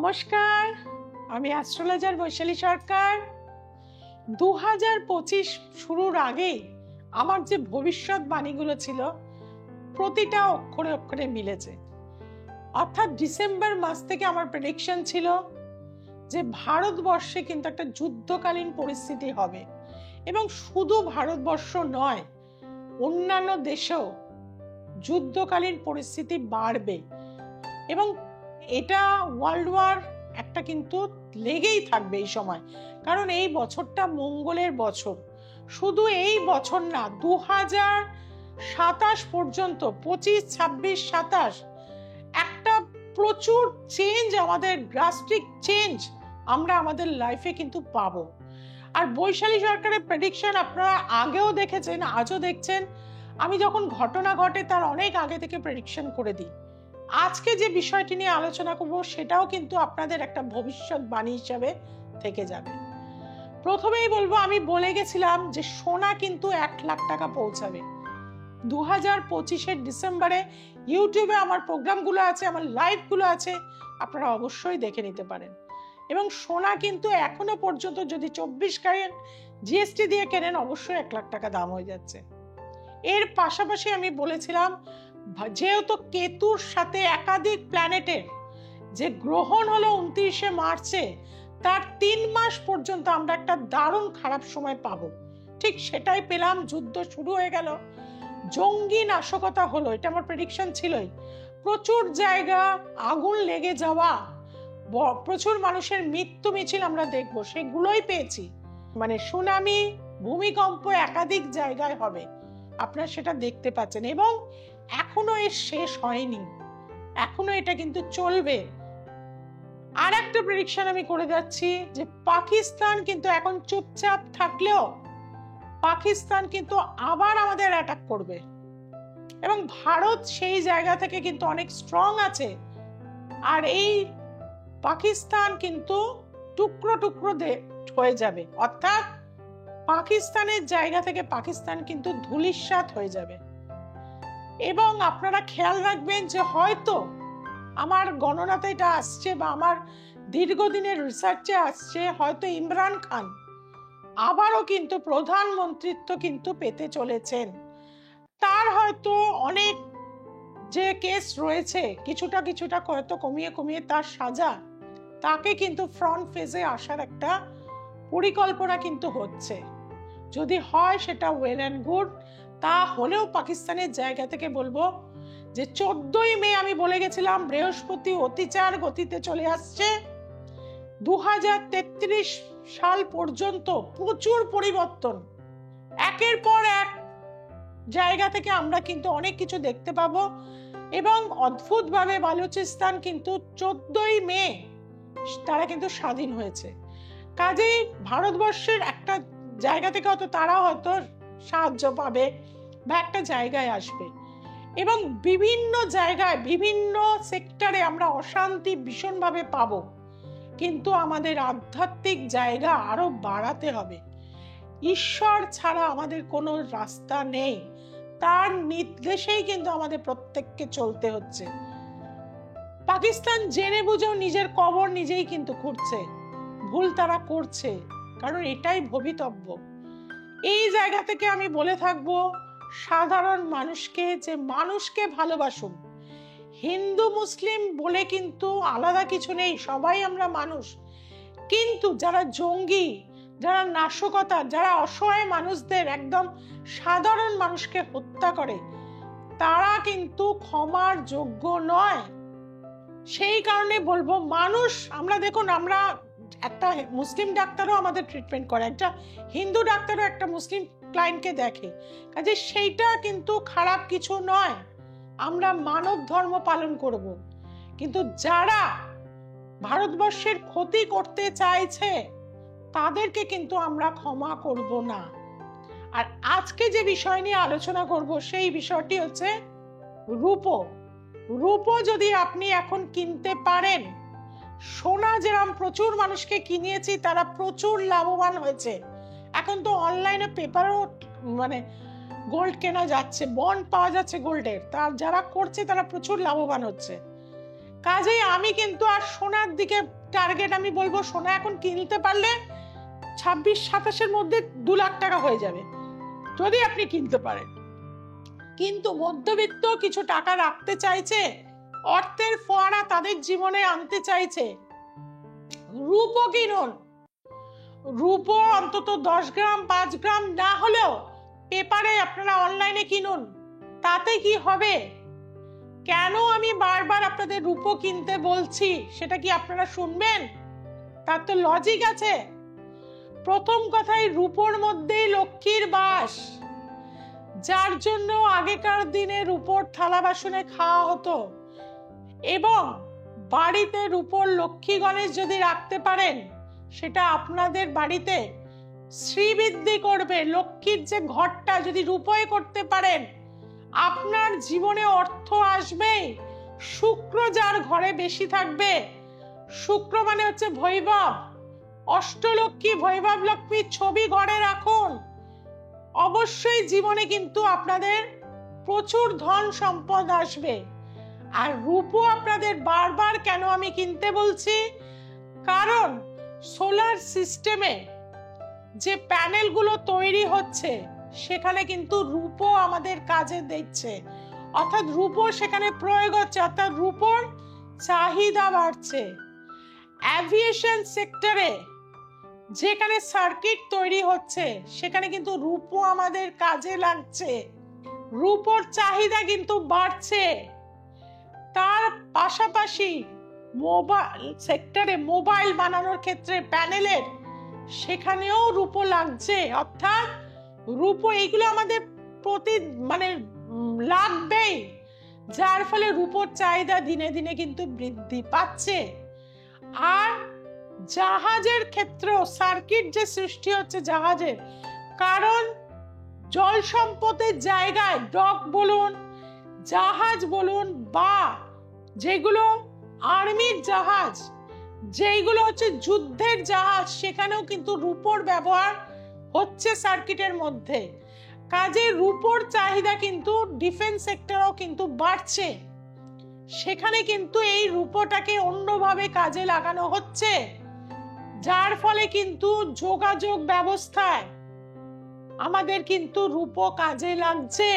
নমস্কার, আমি অ্যাস্ট্রোলজার বৈশালী সরকার। 2025 শুরুর আগেই আমার যে ভবিষ্যৎবাণীগুলো ছিল প্রতিটা অক্ষরে অক্ষরে মিলেছে। অর্থাৎ ডিসেম্বর মাস থেকে আমার প্রেডিকশন ছিল যে ভারতবর্ষে কিন্তু একটা যুদ্ধকালীন পরিস্থিতি হবে, এবং শুধু ভারতবর্ষ নয়, অন্যান্য দেশেও যুদ্ধকালীন পরিস্থিতি বাড়বে এবং এটা ওয়ার্ল্ড ওয়ার একটা কিন্তু লেগেই থাকবে এই সময়। কারণ এই বছরটা মঙ্গলের বছর। শুধু এই বছর না, 2027 পর্যন্ত 25, 26, 27 একটা প্রচুর চেঞ্জ, আমাদের ড্রাস্টিক চেঞ্জ আমরা আমাদের লাইফে কিন্তু পাবো। আর বৈশালী সরকারের প্রেডিকশন আপনারা আগেও দেখেছেন, আজও দেখছেন। আমি যখন ঘটনা ঘটে তার অনেক আগে থেকে প্রেডিকশন করে দিই। আজকে যে বিষয়টি নিয়ে আলোচনা করব সেটাও কিন্তু আপনাদের একটা ভবিষ্যৎবাণী হিসাবে থেকে যাবে। প্রথমেই বলবো, আমি বলে গেছিলাম যে সোনা কিন্তু 1 লাখ টাকা পৌঁছাবে 2025 ডিসেম্বরে। ইউটিউবে আমার প্রোগ্রামগুলো আছে, আমার লাইভগুলো আছে, আপনারা অবশ্যই দেখে নিতে পারেন। এবং সোনা কিন্তু এখনো পর্যন্ত যদি 24 ক্যারেট জিএসটি দিয়ে কেনেন অবশ্যই 1 লাখ টাকা দাম হয়ে যাচ্ছে। এর পাশাপাশি আমি বলেছিলাম, যেহেতু কেতুর সাথে একাধিক প্ল্যানেটের যে গ্রহণ হলো 29 মার্চে, তার 3 মাস পর্যন্ত আমরা একটা দারুণ খারাপ সময় পাবো। ঠিক সেটাই পেলাম। যুদ্ধ শুরু হয়ে গেল, জঙ্গি নাশকতা হলো, এটা আমার প্রেডিকশন ছিলই। প্রচুর জায়গা আগুন লেগে যাওয়া, প্রচুর মানুষের মৃত্যু মিছিল আমরা দেখবো, সেগুলোই পেয়েছি। মানে সুনামি, ভূমিকম্প একাধিক জায়গায় হবে, আপনারা সেটা দেখতে পাচ্ছেন। এবং এখনো এর শেষ হয়নি, এখনো এটা কিন্তু চলবে। আর একটা প্রেডিকশন আমি করে যাচ্ছি যে পাকিস্তান কিন্তু এখন চুপচাপ থাকলেও পাকিস্তান কিন্তু আবার আমাদের অ্যাটাক করবে, এবং ভারত সেই জায়গা থেকে কিন্তু অনেক স্ট্রং আছে। আর এই পাকিস্তান কিন্তু টুকরো টুকরো হয়ে যাবে, অর্থাৎ পাকিস্তানের জায়গা থেকে পাকিস্তান কিন্তু ধূলিসাৎ হয়ে যাবে। এবং আপনারা খেয়াল রাখবেন যে হয়তো আমার গণনাতে এটা আসছে বা আমার দীর্ঘদিনের রিসার্চে আসছে, হয়তো ইমরান খান আবারও কিন্তু প্রধানমন্ত্রিত্ব কিন্তু পেতে চলেছেন। তার হয়তো অনেক যে কেস রয়েছে কিছুটা কিছুটা হয়তো কমিয়ে কমিয়ে তার সাজা, তাকে কিন্তু ফ্রন্ট ফেজে আসার একটা পরিকল্পনা কিন্তু হচ্ছে। যদি হয় সেটা ওয়েল অ্যান্ড গুড। তা হলেও পাকিস্তানের জায়গা থেকে বলবো যে 14ই মে আমি বলে গেছিলাম বৃহস্পতি অতিচার গতিতে চলে আসছে। 2033 সাল পর্যন্ত প্রচুর পরিবর্তন, একের পর এক জায়গা থেকে আমরা কিন্তু অনেক কিছু দেখতে পাবো। এবং অদ্ভুতভাবে বালুচিস্তান কিন্তু 14ই মে তারা কিন্তু স্বাধীন হয়েছে। কাজেই ভারতবর্ষের একটা জায়গা থেকে হয়তো তারা হয়তো সাহায্য পাবে বা একটা জায়গায় আসবে। এবং বিভিন্ন জায়গায় বিভিন্ন সেক্টরে আমরা অশান্তি ভীষণভাবে পাবো, কিন্তু আমাদের আধ্যাত্মিক জায়গা আরো বাড়াতে হবে। ঈশ্বর ছাড়া আমাদের কোনো রাস্তা নেই, তার নির্দেশেই কিন্তু আমাদের প্রত্যেককে চলতে হচ্ছে। পাকিস্তান জেনে বুঝেও নিজের কবর নিজেই কিন্তু খুঁড়ছে, ভুল তারা করছে, কারণ এটাই ভবিতব্য। এই জায়গা থেকে আমি বলে থাকবো সাধারণ মানুষকে যে মানুষকে ভালোবাসুন। হিন্দু মুসলিম বলে কিন্তু আলাদা কিছু নেই, সবাই আমরা মানুষ। কিন্তু যারা জঙ্গি, যারা নাশকতা, যারা অসহায় মানুষদের, একদম সাধারণ মানুষকে হত্যা করে, তারা কিন্তু ক্ষমার যোগ্য নয়। সেই কারণে বলবো মানুষ, আমরা দেখুন, আমরা একটা মুসলিম ডাক্তারও আমাদের ট্রিটমেন্ট করে, একটা হিন্দু ডাক্তারও একটা মুসলিম ক্লায়েন্টকে দেখে, কাজে সেইটা কিন্তু খারাপ কিছু নয়। আমরা মানব ধর্ম পালন করব, কিন্তু যারা ভারতবর্ষের ক্ষতি করতে চাইছে তাদেরকে কিন্তু আমরা ক্ষমা করব না। আর আজকে যে বিষয় নিয়ে আলোচনা করব সেই বিষয়টি হচ্ছে রূপো। রূপো যদি আপনি এখন কিনতে পারেন, সোনা যেরকম প্রচুর মানুষকে কিনিয়েছি তারা প্রচুর লাভবান হয়েছে। এখন তো অনলাইনে পেপারও মানে গোল্ড কেনা যাচ্ছে, বন্ড পাওয়া যাচ্ছে গোল্ডের, যারা করছে তারা প্রচুর লাভবান হচ্ছে। কাজেই আমি কিন্তু আর সোনার দিকে টার্গেট আমি বলবো, সোনা এখন কিনতে পারলে 26-27 মধ্যে 2 লাখ টাকা হয়ে যাবে যদি আপনি কিনতে পারেন। কিন্তু মধ্যবিত্ত কিছু টাকা রাখতে চাইছে, অর্থের ফোয়ারা তাদের জীবনে আনতে চাইছে, রূপো কিনুন। রূপো অন্তত 10 গ্রাম 5 গ্রাম না হলেও পেপারে আপনারা অনলাইনে কিনুন। তাতে কি হবে? কেন আমি বারবার আপনাদের রূপো কিনতে বলছি সেটা কি আপনারা শুনবেন? তার তো লজিক আছে। প্রথম কথাই, রূপোর মধ্যেই লক্ষ্মীর বাস, যার জন্য আগেকার দিনে রূপোর থালা বাসনে খাওয়া হতো। এবং বাড়িতে রূপোর লক্ষ্মী গণেশ যদি রাখতে পারেন, সেটা আপনাদের বাড়িতে শ্রীবৃদ্ধি করবে। লক্ষ্মীর যে ঘরটা যদি রূপোয় করতে পারেন, আপনার জীবনে অর্থ আসবে। শুক্র যার ঘরে বেশি থাকবে, শুক্র মানে হচ্ছে ভৈভব, অষ্টলক্ষ্মী ভৈভব লক্ষ্মীর ছবি ঘরে রাখুন, অবশ্যই জীবনে কিন্তু আপনাদের প্রচুর ধন সম্পদ আসবে। আর রূপো আপনাদের বারবার কেন আমি কিনতে বলছি, কারণ সোলার সিস্টেমে যে প্যানেলগুলো তৈরি হচ্ছে সেখানে কিন্তু রূপো আমাদের কাজে দিচ্ছে, অর্থাৎ রূপো সেখানে প্রয়োগ হচ্ছে, অর্থাৎ রূপোর চাহিদা বাড়ছে। অ্যাভিয়েশন সেক্টরে যেখানে সার্কিট তৈরি হচ্ছে সেখানে কিন্তু রূপো আমাদের কাজে লাগছে, রূপোর চাহিদা কিন্তু বাড়ছে। তার পাশাপাশি মোবাইল সেক্টরে, মোবাইল বানানোর ক্ষেত্রে প্যানেলের, সেখানেও রূপো লাগছে। অর্থাৎ রূপো এইগুলো আমাদের লাগবেই, যার ফলে রূপোর চাহিদা দিনে দিনে কিন্তু বৃদ্ধি পাচ্ছে। আর জাহাজের ক্ষেত্রেও সার্কিট যে সৃষ্টি হচ্ছে জাহাজের, কারণ জল সম্পদের জায়গায় ডক বলুন, জাহাজ বলুন, বা যেগুলো আর্মির জাহাজ, যেগুলো হচ্ছে যুদ্ধের জাহাজ, সেখানেও কিন্তু রূপোর ব্যবহার হচ্ছে সার্কিটের মধ্যে। কাজে রূপোর চাহিদা কিন্তু ডিফেন্স সেক্টরেও কিন্তু বাড়ছে। সেখানে কিন্তু এই রূপোটাকে অন্যভাবে কাজে লাগানো হচ্ছে, যার ফলে কিন্তু যোগাযোগ ব্যবস্থায় আমাদের কিন্তু রূপো কাজে লাগছে।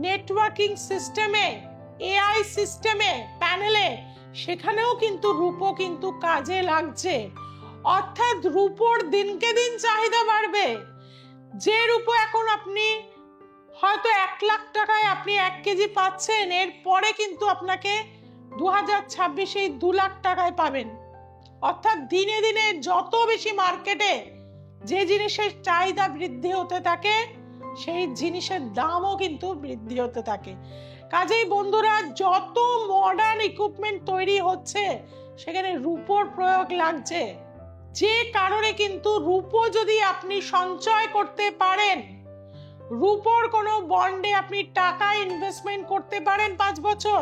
নেটওয়ার্কিং সিস্টেমে, এআই সিস্টেমে, প্যানেলে, সেখানেও কিন্তু রূপো কিন্তু কাজে লাগছে। অর্থাৎ রূপোর দিনকে দিন চাহিদা বাড়বে। যে রূপো এখন আপনি হয়তো 1 লাখ টাকায় আপনি 1 কেজি পাচ্ছেন, এর পরে কিন্তু আপনাকে 2026-এ 2 লাখ টাকায় পাবেন। অর্থাৎ দিনে দিনে যত বেশি মার্কেটে যে জিনিসের চাহিদা বৃদ্ধি হতে থাকে, সেই জিনিসের দামও কিন্তু বৃদ্ধি হতে থাকে। কাজেই বন্ধুরা, যত মডার্ন ইকুইপমেন্ট তৈরি হচ্ছে সেখানে রূপোর প্রয়োগ লাগছে। যে কারণে কিন্তু রূপো যদি আপনি সঞ্চয় করতে পারেন, রূপোর কোনো বন্ডে আপনি টাকা ইনভেস্টমেন্ট করতে পারেন 5 বছর,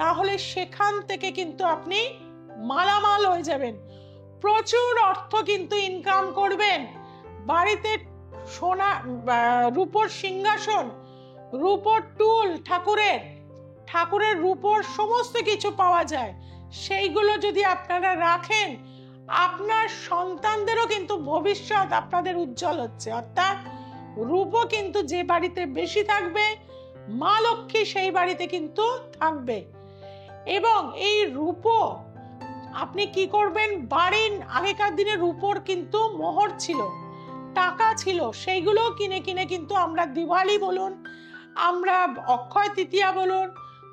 তাহলে সেখান থেকে কিন্তু আপনি মালামাল হয়ে যাবেন, প্রচুর অর্থ কিন্তু ইনকাম করবেন। বাড়িতে সোনা, রূপোর সিংহাসন, রূপোর টুল, ঠাকুরের রূপোর সমস্ত কিছু পাওয়া যায়। সেইগুলো যদি আপনারা রাখেন, আপনার সন্তানদেরও কিন্তু ভবিষ্যৎ আপনাদের উজ্জ্বল হচ্ছে। অর্থাৎ রূপো কিন্তু যে বাড়িতে বেশি থাকবে, মা লক্ষ্মী সেই বাড়িতে কিন্তু থাকবে। এবং এই রূপো আপনি কি করবেন, বাড়ির আগেকার দিনে রূপোর কিন্তু মোহর ছিল, টাকা ছিল, সেইগুলো কিনে কিনে কিন্তু আমরা দিওয়ালি বলুন, আমরা অক্ষয় তৃতীয়া বলুন,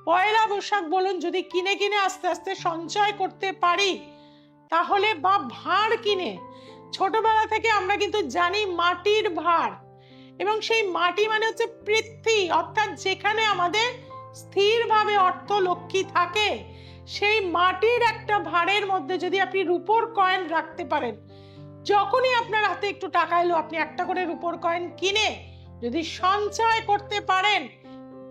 পয়লা বৈশাখ বলুন, যদি কিনে কিনে আস্তে আস্তে সঞ্চয় করতে পারি, তাহলে বা ভাঁড় কিনে, ছোটবেলা থেকে আমরা কিন্তু জানি মাটির ভাঁড়, এবং সেই মাটি মানে হচ্ছে পৃথ্বী, অর্থাৎ যেখানে আমাদের স্থিরভাবে অর্থ লক্ষ্মী থাকে, সেই মাটির একটা ভাঁড়ের মধ্যে যদি আপনি রূপোর কয়েন রাখতে পারেন, যখনই আপনার হাতে একটু টাকা এলো, আপনি একটা করে রূপোর কয়েন কিনে যদি সঞ্চয় করতে পারেন,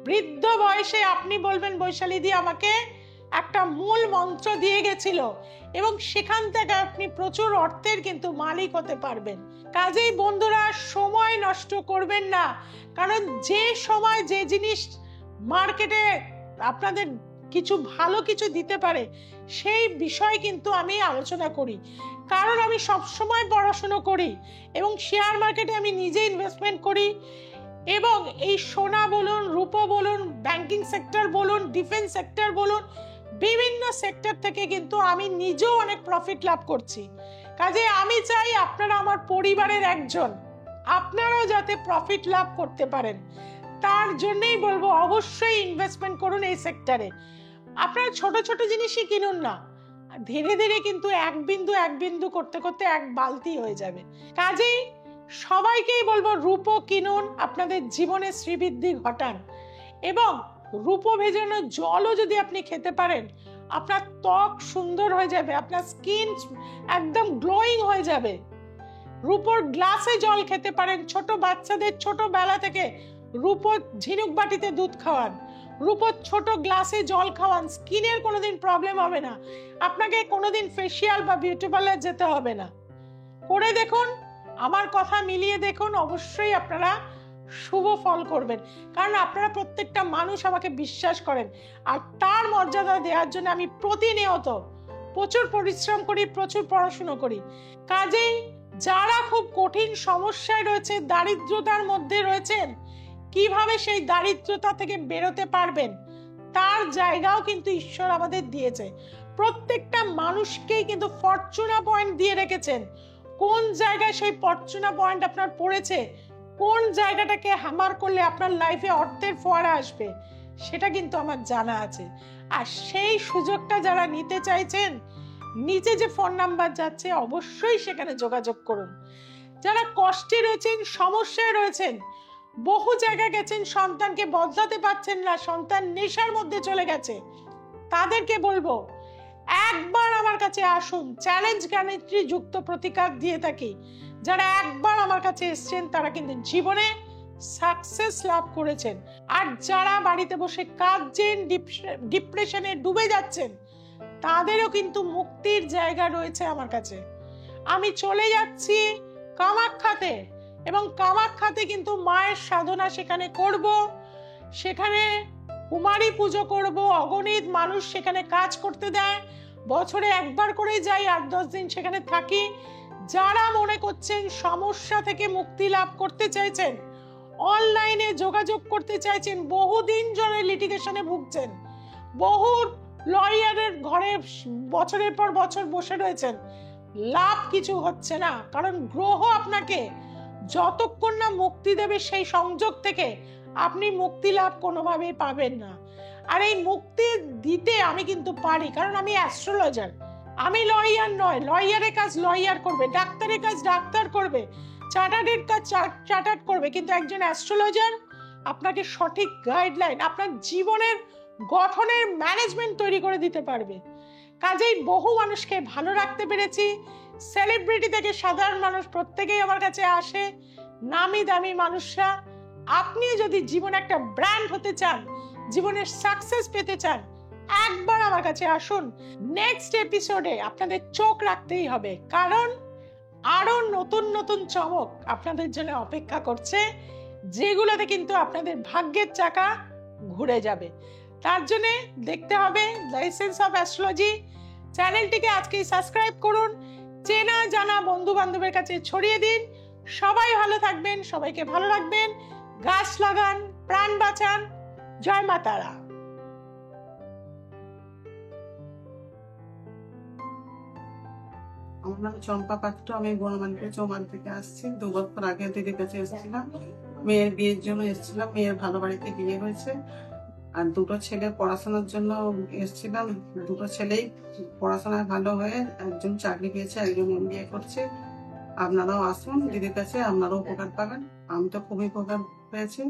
বৃদ্ধ বয়সে আপনি বলবেন বৈশালী দি আমাকে একটা মূল মন্ত্র দিয়ে গেছিল, এবং সেখান থেকে আপনি প্রচুর অর্থের কিন্তু মালিক হতে পারবেন। কাজেই বন্ধুরা, সময় নষ্ট করবেন না, কারণ যে সময় যে জিনিস মার্কেটে আপনাদের কিছু ভালো কিছু দিতে পারে সেই বিষয়ে কিন্তু আমি আলোচনা করি, কারণ আমি সবসময় পড়াশুনো করি এবং শেয়ার মার্কেটে আমি নিজে ইনভেস্টমেন্ট করি এবং এই সোনা বলুন, রূপো বলুন, ব্যাংকিং সেক্টর বলুন, ডিফেন্স সেক্টর বলুন, বিভিন্ন সেক্টর থেকে কিন্তু আমি নিজেও অনেক প্রফিট লাভ করছি। কাজে আমি চাই আপনারা আমার পরিবারের একজন, আপনারাও যাতে প্রফিট লাভ করতে পারেন, তার জন্যই বলবো অবশ্যই ইনভেস্টমেন্ট করুন এই সেক্টরে। আপনারা ছোট ছোট জিনিসই কিনুন না, ধীরে ধীরে কিন্তু এক বিন্দু করতে করতে এক বালতি হয়ে যাবে। কাজেই সবাইকেই বলবো রূপো কিনুন, আপনাদের জীবনে শ্রীবৃদ্ধি ঘটান এবং রূপো ভেজানো জলও যদি আপনি খেতে পারেন, আপনার ত্বক সুন্দর হয়ে যাবে, আপনার স্কিন একদম গ্লোয়িং হয়ে যাবে। রূপোর গ্লাসে জল খেতে পারেন, ছোট বাচ্চাদের ছোটবেলা থেকে রূপোর ঝিনুক বাটিতে দুধ খাওয়ান, রূপোর ছোট গ্লাসে জল খাওয়ান, স্কিনের কোনোদিন প্রবলেম হবে না, আপনাকে কোনোদিন ফেসিয়াল বা বিউটি পার্লার যেতে হবে না। করে দেখুন, আমার কথা মিলিয়ে দেখুন, অবশ্যই আপনারা শুভ ফল করবেন, কারণ আপনারা প্রত্যেকটা মানুষ আমাকে বিশ্বাস করেন আর তার মর্যাদা দেওয়ার জন্য আমি প্রতিনিয়ত প্রচুর পরিশ্রম করি, প্রচুর পড়াশুনো করি। কাজেই যারা খুব কঠিন সমস্যায় রয়েছে, দারিদ্রতার মধ্যে রয়েছেন, কিভাবে সেই দারিদ্রতা থেকে বেরোতে পারবেন তার জায়গাও কিন্তু ঈশ্বর আমাদের দিয়েছে। প্রত্যেকটা মানুষকেই কিন্তু ফরচুনা পয়েন্ট দিয়ে রেখেছেন। কোন জায়গায় সেই ফরচুনা পয়েন্ট আপনার পড়েছে, কোন জায়গাটাকে হ্যামার করলে আপনার লাইফে অর্থের ফোয়ারা আসবে, সেটা কিন্তু আমার জানা আছে। আর সেই সুযোগটা যারা নিতে চাইছেন, নিচে যে ফোন নাম্বার যাচ্ছে অবশ্যই সেখানে যোগাযোগ করুন। যারা কষ্টে রয়েছেন, সমস্যায় রয়েছেন, বহু জায়গায় গেছেন, সন্তানকে বদলাতে পারছেন না, সন্তান নেশার মধ্যে চলে গেছে, তাদেরকে বলবো একবার আমার কাছে আসুন। চ্যালেঞ্জ গ্যারান্টি যুক্ত প্রতিকার দিয়ে থাকি। যারা একবার আমার কাছে এসেছেন তারা কিন্তু জীবনে সাকসেস লাভ করেছেন। আর যারা বাড়িতে বসে কাঁদছেন, ডিপ্রেশনে ডুবে যাচ্ছেন, তাদেরও কিন্তু মুক্তির জায়গা রয়েছে আমার কাছে। আমি চলে যাচ্ছি কামাখ্যাতে এবং কামাখ্যাতে কিন্তু মায়ের সাধনা সেখানে করব, সেখানে কুমারী পুজো করব, অগণিত মানুষ সেখানে কাজ করতে দেয়, বছরে একবার করে যাই, 8-10 দিন সেখানে থাকি। যারা মনে করছেন সমস্যা থেকে মুক্তি লাভ করতে চাইছেন, অনলাইনে যোগাযোগ করতে চাইছেন, বহুদিন ধরে লিটিগেশনে ভুগছেন, বহু লয়ারের ঘরে বছরের পর বছর বসে রয়েছেন, লাভ কিছু হচ্ছে না, কারণ গ্রহ আপনাকে যতক্ষণ না মুক্তি দেবে সেই সংযোগ থেকে আপনি মুক্তি লাভ কোনোভাবেই পাবেন না। আর এই মুক্তি দিতে আমি কিন্তু পারি, কারণ আমি অ্যাস্ট্রোলজার। আমি লয়ার নয়, লয়ারের কাজ লয়ার করবে, ডাক্তারের কাজ ডাক্তার করবে, চার্টার্ডের কাজ চার্টার্ড করবে, কিন্তু একজন অ্যাস্ট্রোলজার আপনাকে সঠিক গাইডলাইন, আপনার জীবনের গঠনের ম্যানেজমেন্ট তৈরি করে দিতে পারবে। কাজেই বহু মানুষকে ভালো রাখতে পেরেছি। সেলিব্রিটি থেকে সাধারণ মানুষ প্রত্যেকেই আমার কাছে আসে, নামি দামি মানুষরা। আপনি যদি জীবনে একটা ব্র্যান্ড হতে চান, জীবনের সাকসেস পেতে চান, একবার আমার কাছে আসুন। নেক্সট এপিসোডে আপনাদের চোখ রাখতেই হবে, কারণ আরো নতুন নতুন চমক আপনাদের জন্য অপেক্ষা করছে, যেগুলোতে কিন্তু আপনাদের ভাগ্যের চাকা ঘুরে যাবে। তার জন্য দেখতে হবে দ্য এসেন্স অফ অ্যাস্ট্রোলজি। চ্যানেলটিকে আজকেই সাবস্ক্রাইব করুন, চেনা জানা বন্ধু বান্ধবের কাছে ছড়িয়ে দিন। সবাই ভালো থাকবেন, সবাইকে ভালো রাখবেন, গাছ লাগান, প্রাণ বাঁচান। জয় মা তারা। আমার নাম চম্পা পাত্র, আমি বনমালীপুর চৌমান থেকে আসছি। 2 বছর আগে দিদির কাছে এসেছিলাম, মেয়ের বিয়ের জন্য এসেছিলাম। মেয়ের ভালো বাড়িতে বিয়ে হয়েছে, আর 2টো ছেলে পড়াশোনার জন্য এসেছিলাম। 2টো ছেলেই পড়াশোনায় ভালো হয়ে একজন চাকরি পেয়েছে, একজন MBA করছে। আপনারাও আসুন দিদির কাছে, আপনারাও উপকার পাবেন। আমি তো খুবই উপকার পেয়েছি।